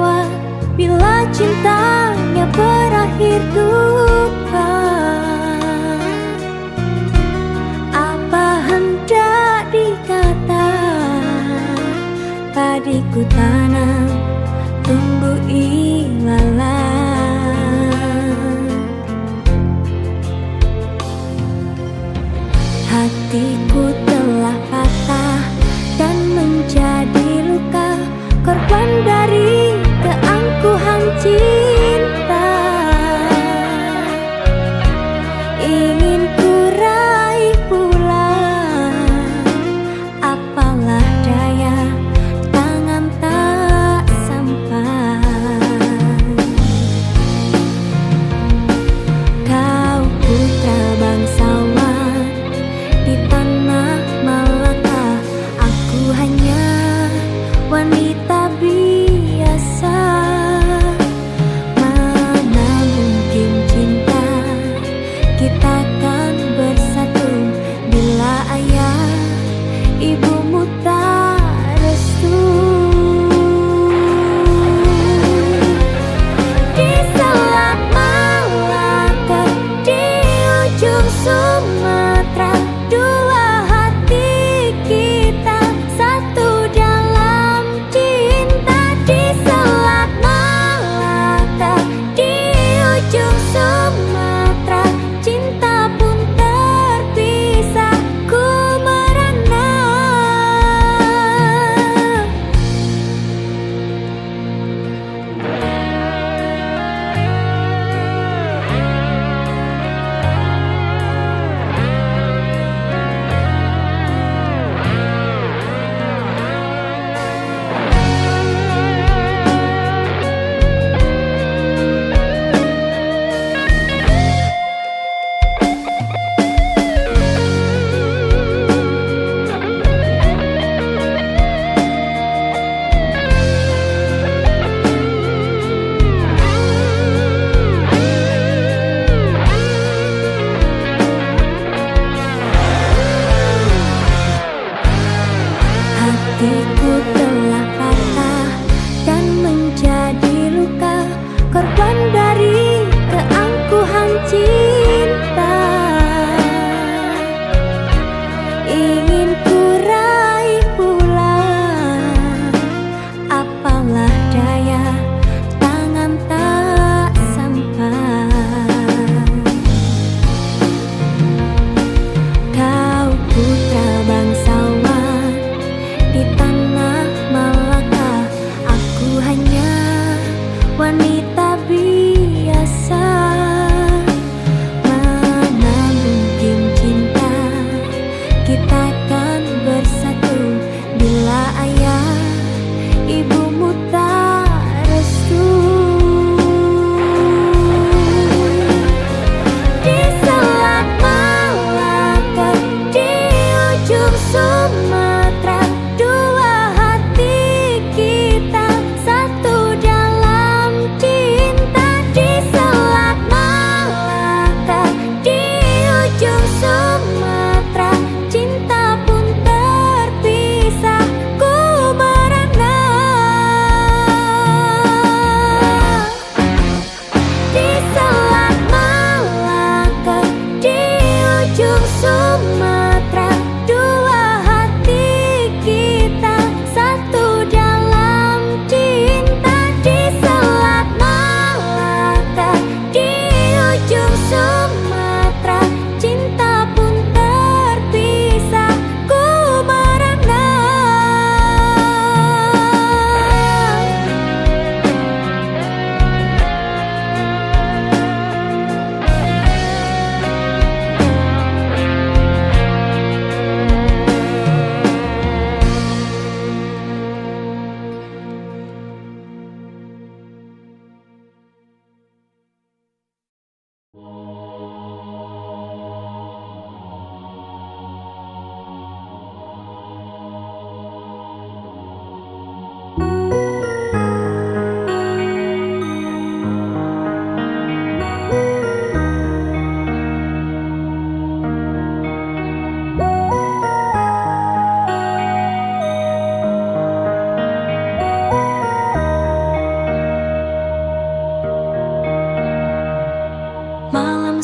kecewa bila cintanya berakhir duka. Apa hendak dikata, padiku tanam tumbuh ilalang. Hatiku telah patah dan menjadi luka, korban dari keangkuhan cinta. Ingin ku raih pulang, apalah daya tangan tak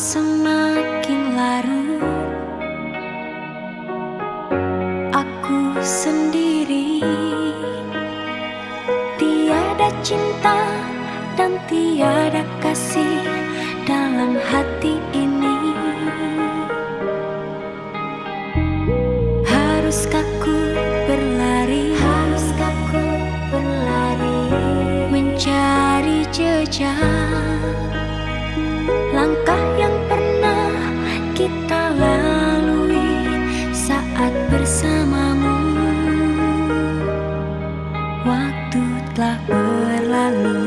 semakin larut, aku sendiri. Tiada cinta dan tiada kasih dalam hati ini. Haruskah ku berlari? Haruskah ku berlari mencari jejak langkah yang pernah kita lalui saat bersamamu? Waktu telah berlalu.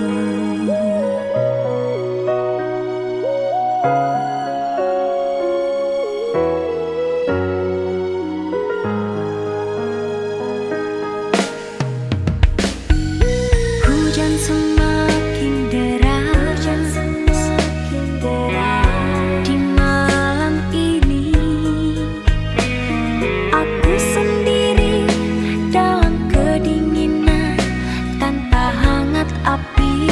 Hujan semakin deras, di malam ini. Aku sendiri dalam kedinginan tanpa hangat api.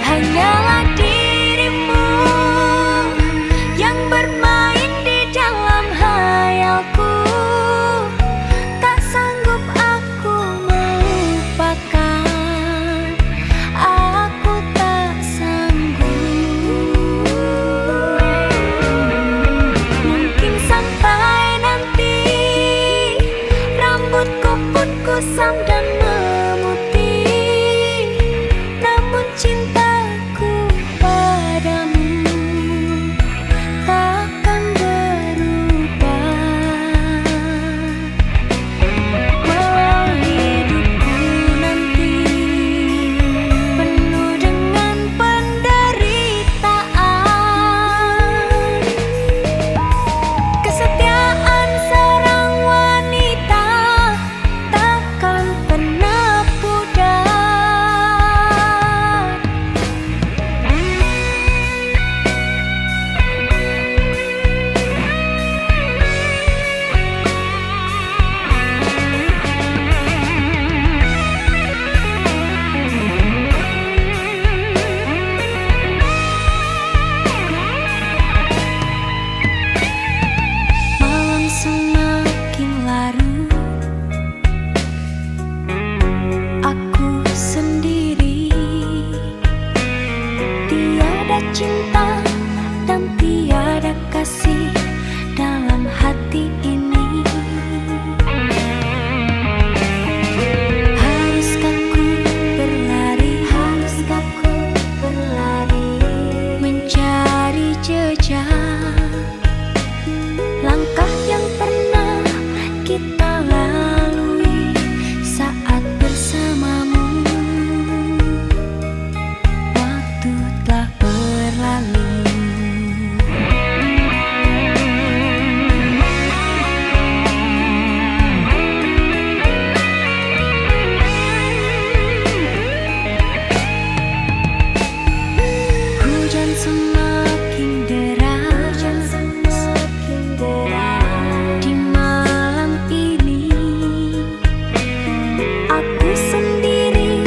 Hanyalah dirimu yang bermain di dalam hayalku. Tak sanggup aku melupakan, aku tak sanggup. Mungkin sampai nanti rambutku pun kusam dan memutih, namun cintaku padamu takkan berubah. Walau hidupku nanti penuh dengan penderitaan, kesetiaan seorang wanita takkan pernah pudar. Malam semakin larut, aku sendiri. Tiada cinta dan tiada kasih dalam hati ini. Haruskah ku berlari? Haruskah ku berlari mencari jejak langkah yang pernah kita lalui saat bersamamu? Waktu telah berlalu. Hujan semakin deras, di malam ini. Aku sendiri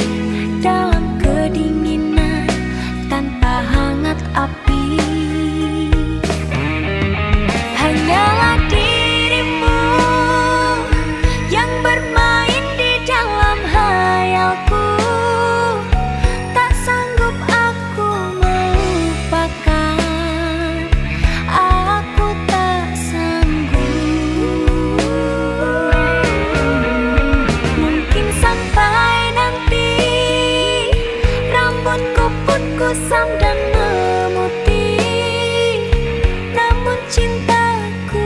dalam kedinginan tanpa hangat api. Hanyalah dirimu yang bermain di dalam hayalku. Tak sanggup aku melupakan, aku tak sanggup. Mungkin sampai nanti rambutku pun kusam dan memutih, namun cintaku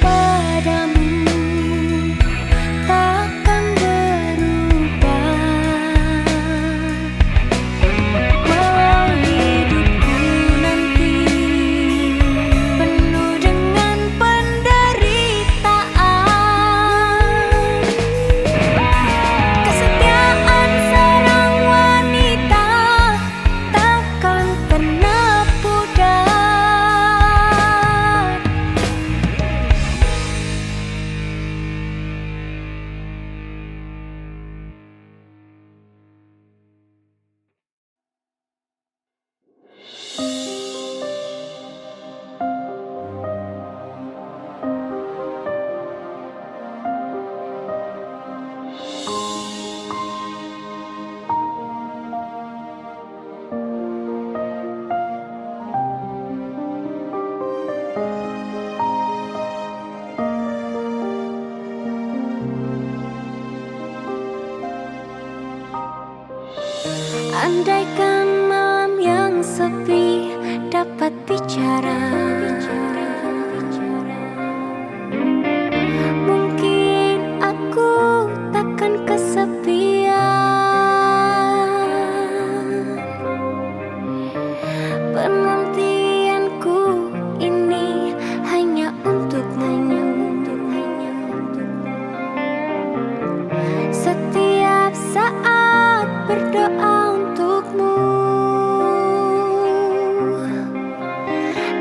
padamu takkan berubah. Walau hidupku nanti penuh dengan penderitaan, kesetiaan seorang wanita takkan pernah Andaikan malam yang sepi dapat bicara, mungkin aku takkan kesepian. Penantianku ini hanya untukmu. Setiap saat berdoa untukmu.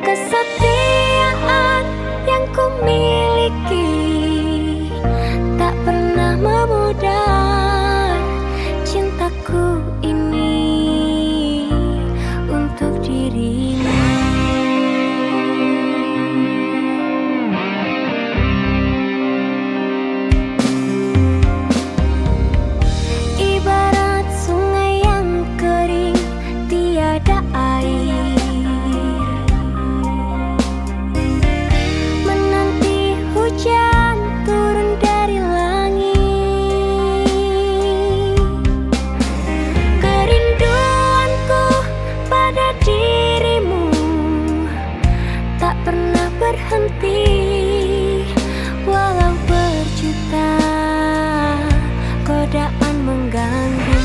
Kesetiaan yang ku miliki tak pernah memudar. Cintaku ini untuk dirimu. Ibarat sungai yang kering tiada air, menanti hujan turun dari langit. Kerinduanku pada dirimu tak pernah berhenti, walau berjuta godaan mengganggu.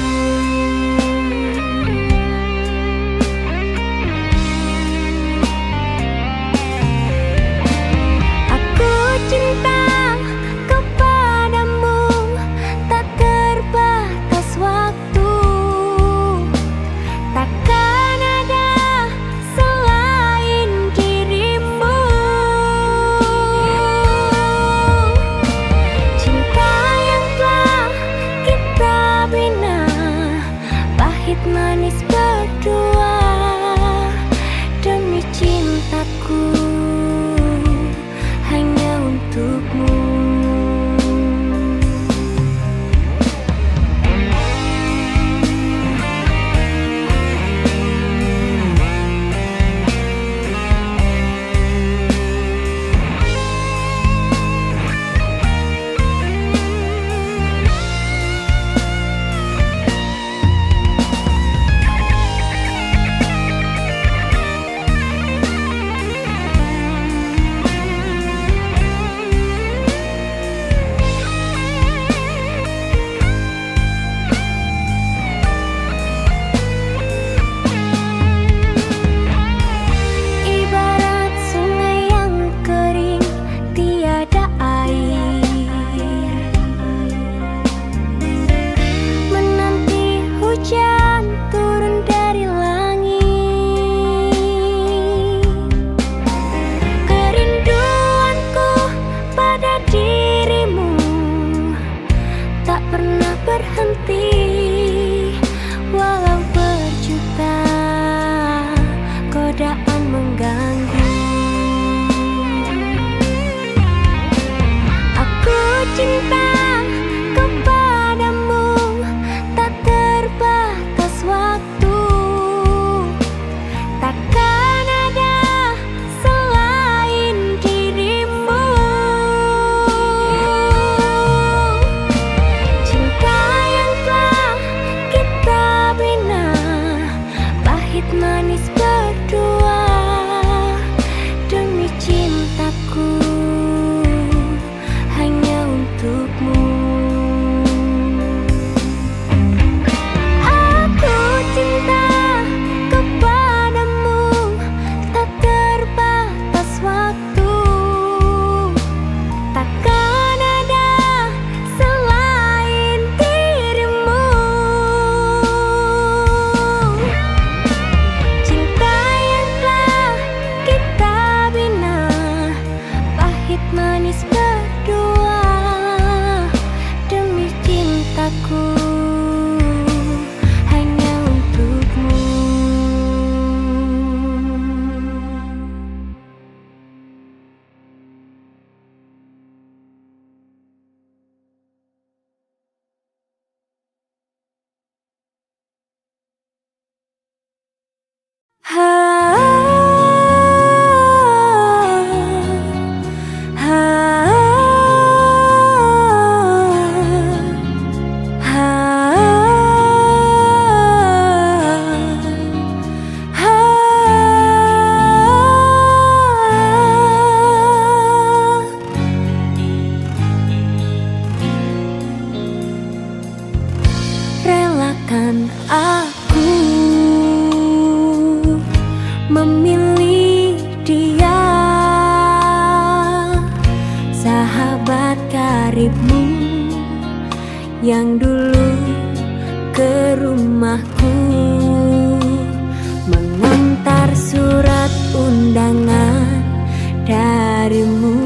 Aku cinta kepadamu tak terbatas waktu. Takkan ada selain dirimu. Cinta yang telah kita bina, pahit manis berdua. Demi cintaku hanya untukmu. biarkan aku memilih dia, sahabat karibmu yang dulu ke rumahku mengantar surat undangan darimu.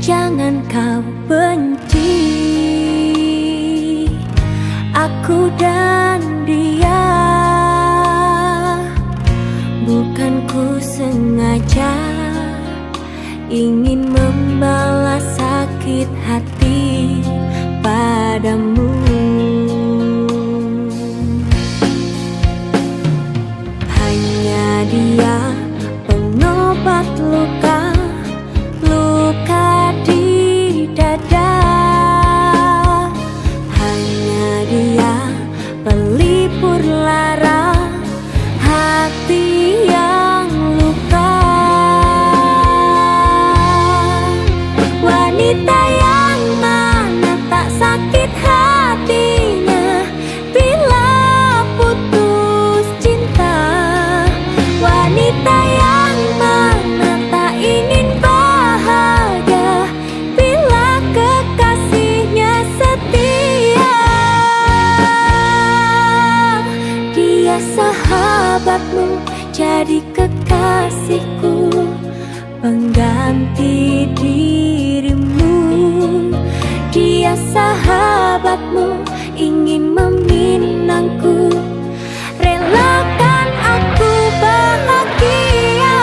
Jangan kau benci aku dan dia, bukan ku sengaja ingin membalas sakit hati padamu. Hanya dia pengobat luka di dada, hanya dia pelipur lara hati yang luka. Wanita yang mana tak sakit hatinya bila putus cinta, wanita yang mana tak ingin bahagia bila kekasihnya setia. Dia sahabatmu jadi kekasihku, pengganti dirimu. Dia sahabatmu ingin meminangku, relakan aku bahagia.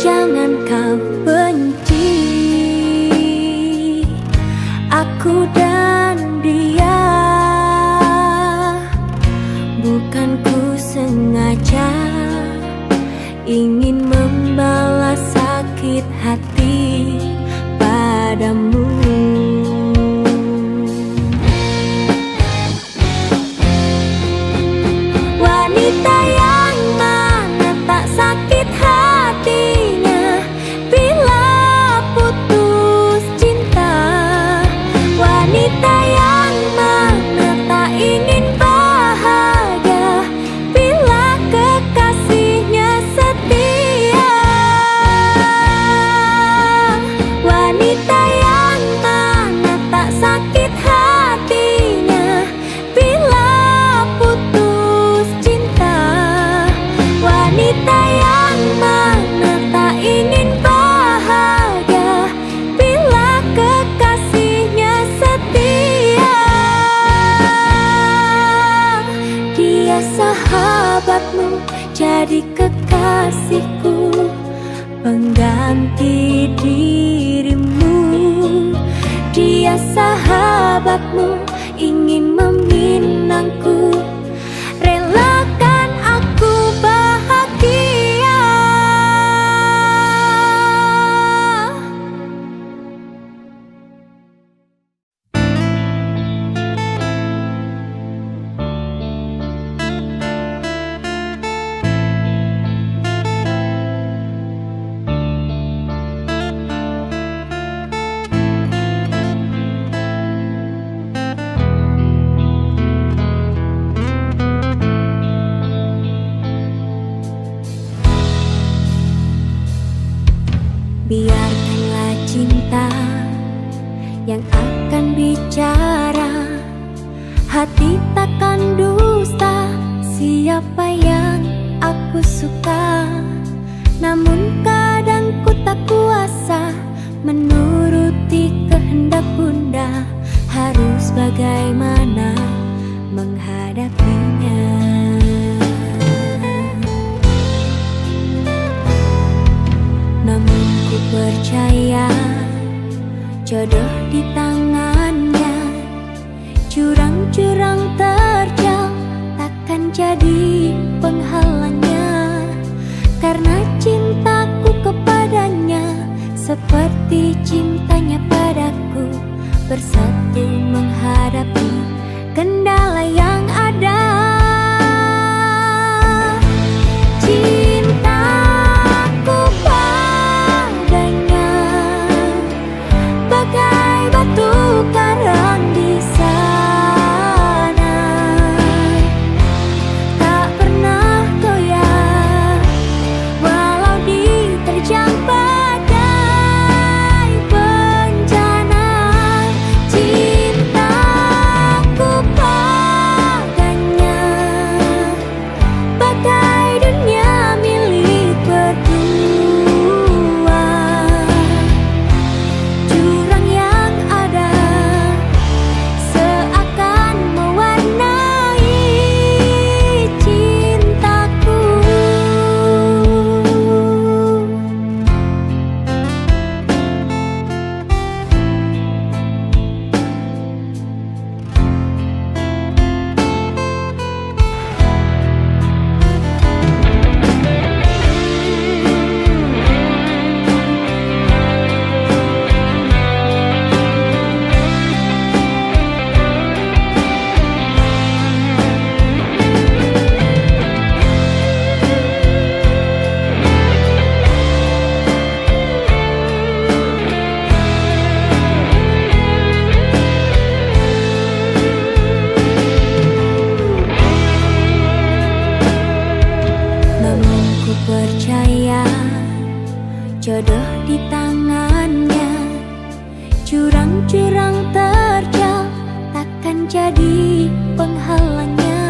Jangan kau benci aku dan dia, bukan ku sengaja ingin membalas sakit hati padamu. Wanita yang mana tak sakit hatinya bila putus cinta, wanita yang mana tak ingin bahagia bila kekasihnya setia. Wanita yang mana tak sakit hatinya bila putus cinta, wanita yang mana tak ingin bahagia bila kekasihnya setia. Dia sahabatmu jadi kekasihku, pengganti dirimu. Dia sahabatmu ingin meminangku, relakan aku bahagia. Biarkanlah cinta yang akan bicara, hati takkan dusta siapa yang aku suka. Namun kadang ku tak kuasa menuruti kehendak bunda, harus bagaimana menghadapinya. Namun ku percaya jodoh di tangannya, jurang-jurang terjal takkan jadi penghalangnya. Karena cintaku kepadanya seperti cintanya padaku, bersatu menghadapi kendala yang ada. Cintaku padanya bagai batu karang di sana, tak pernah goyah walau diterjang badai bencana. Cintaku padanya bagai dunia milik berdua, jurang yang ada seakan mewarnai cintaku. Namun ku percaya jodoh di tangannya, jurang-jurang terjal takkan jadi penghalangnya.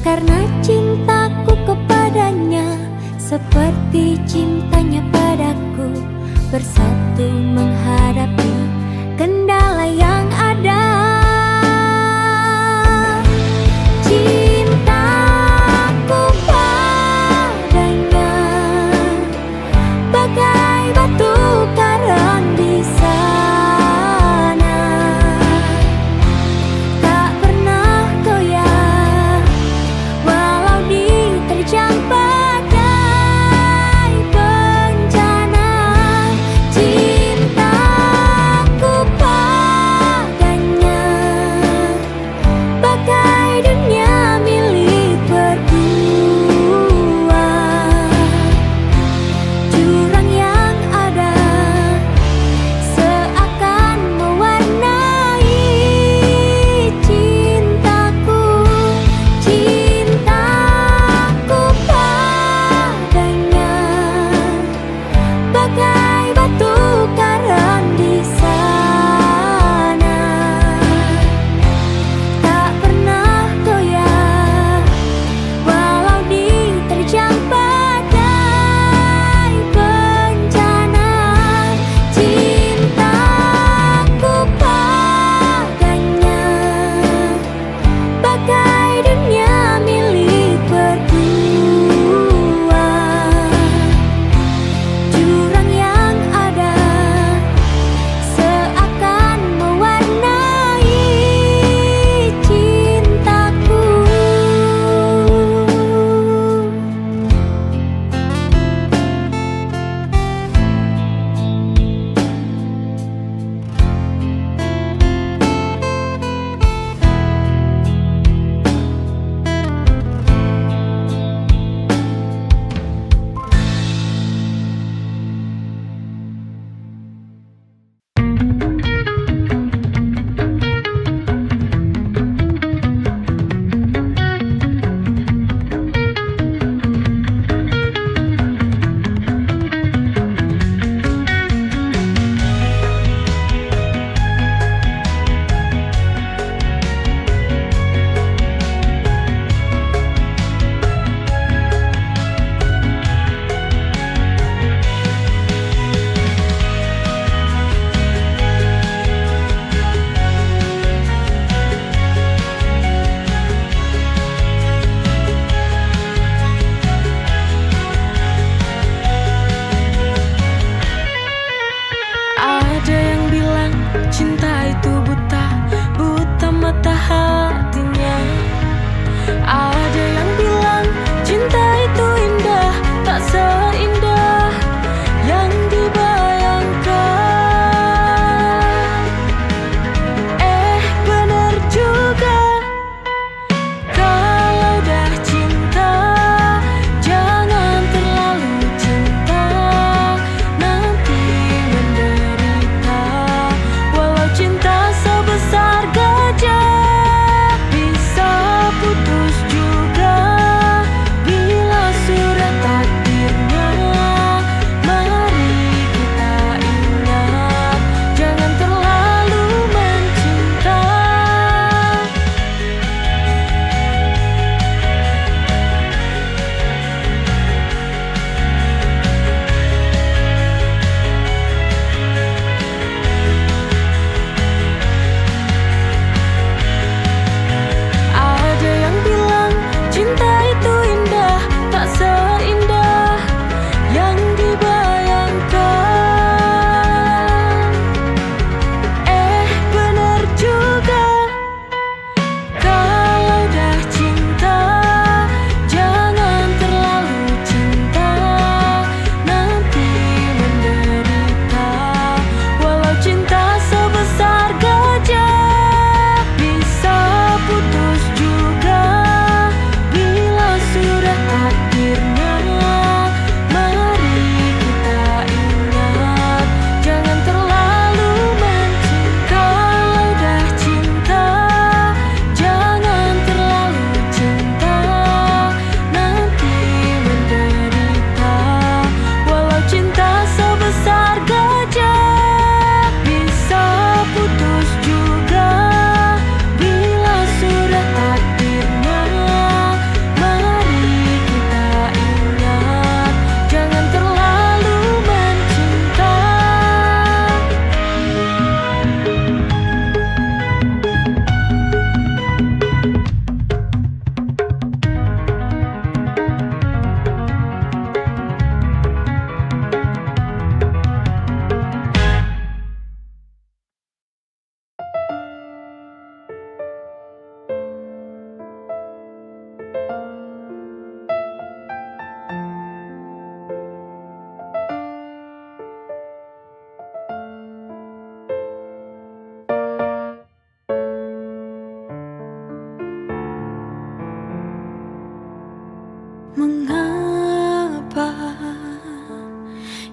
Karena cintaku kepadanya seperti cintanya padaku, bersatu menghadapi kendala yang ada. Cintaku padanya bagai batu karang di sana, tak pernah goyah walau diterjang badai bencana. Cintaku padanya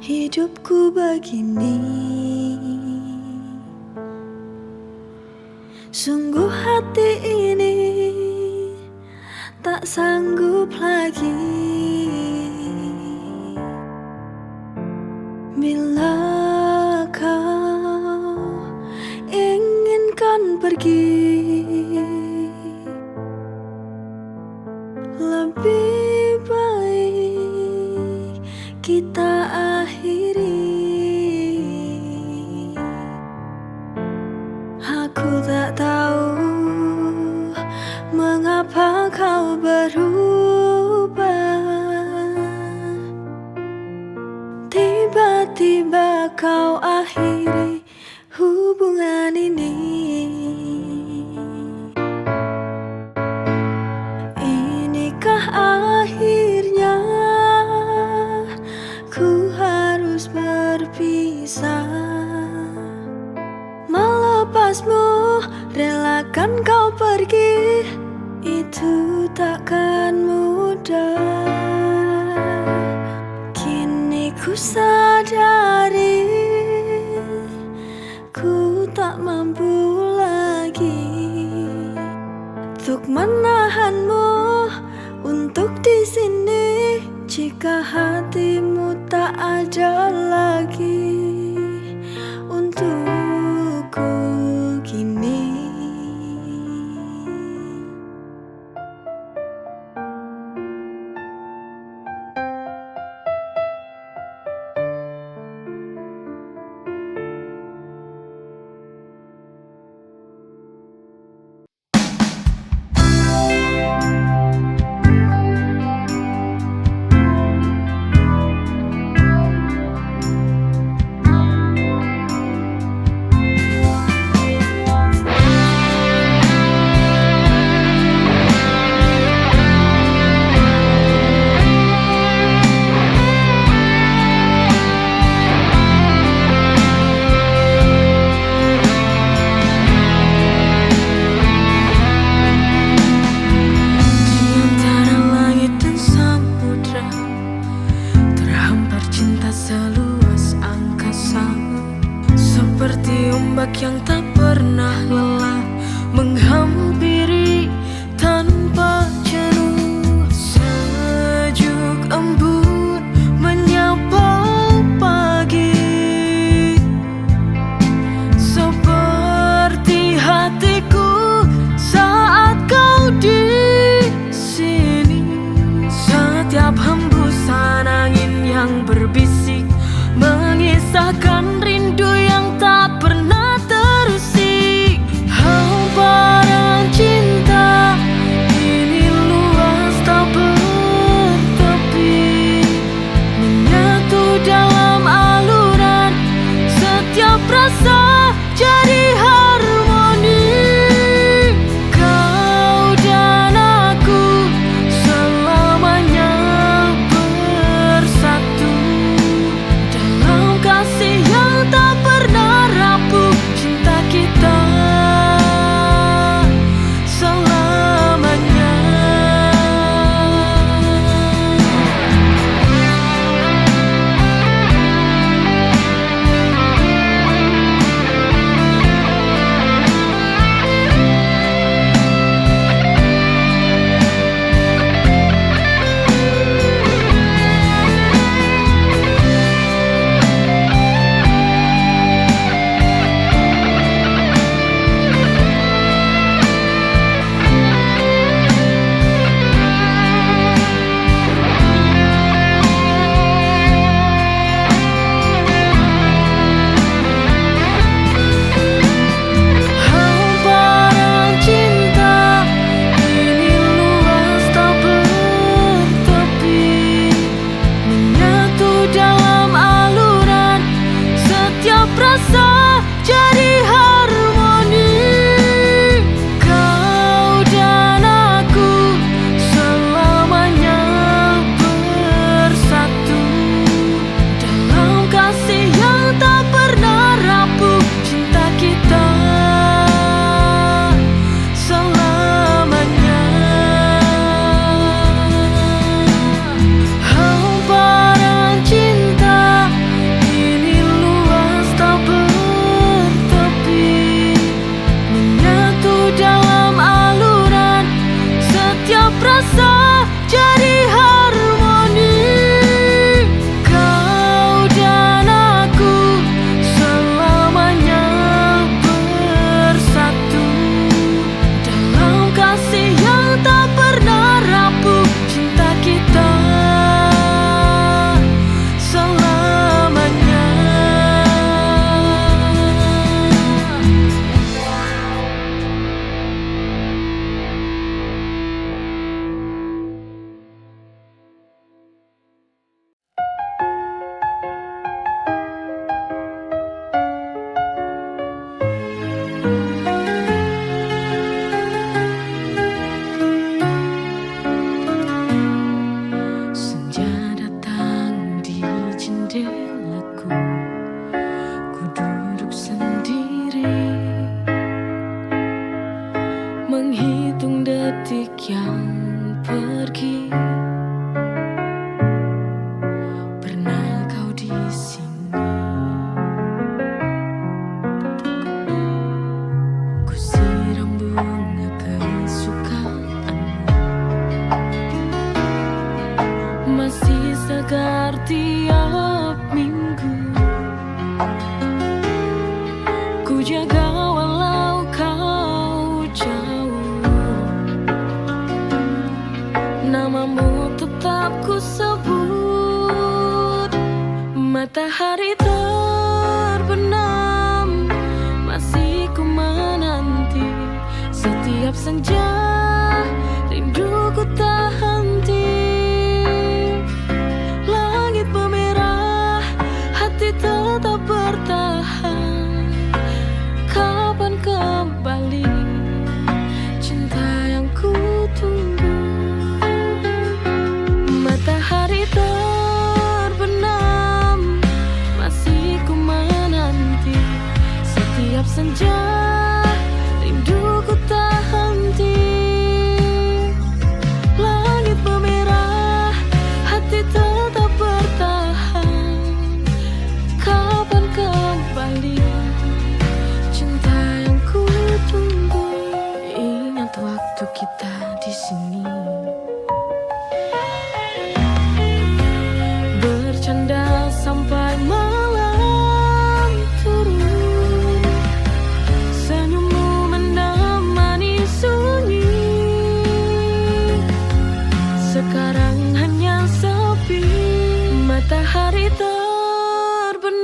hidupku begini. Sungguh hati ini tak sanggup lagi bila kau inginkan pergi. Lebih baik kita akhiri. Aku tak tahu mengapa kau berubah. Tiba-tiba kau akhiri hubungan ini. Inikah akhirnya ku harus berpisah? Melepasmu, relakan kau pergi, itu takkan mudah. Kini ku sadari ku tak mampu lagi untuk menahanmu untuk di sini. Jika hatimu tak ada lagi untukku kini. Seperti ombak yang tak pernah lelah menghampiri tanpa jenuh. Sejuk embun menyapa pagi, seperti hatiku saat kau di sini. Setiap hembusan angin yang berbisik mengisahkan rindu yang tak pernah terusik. Hamparan cinta ini luas tak bertepi, menyatu dalam aluran setiap rasa jadi harmoni. Kau dan aku selamanya bersatu dalam kasih yang jendelaku, ku duduk sendiri, menghitung detik yang pergi. Pernah kau di sini, ku siram bunga kesukaanmu, masih segar tiap minggu. Ku jaga walau kau jauh, namamu tetap ku sebut. Matahari terbenam, masih ku menanti. Setiap senja rinduku tak henti. Langit memerah, hati tetap bertahan. Kapan kembali cinta yang ku tunggu? Matahari terbenam, masih ku menanti. Setiap senja rinduku tak henti. Langit memerah, hati tetap bertahan. Kapan kembali cinta yang ku tunggu? Ingat waktu kita di sini, bercanda sampai malam turun. Senyummu menemani sunyi. Sekarang hanya sepi. Matahari terbenam,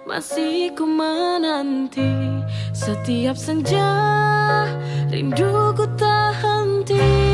masih ku menanti. Setiap senja rinduku tak henti.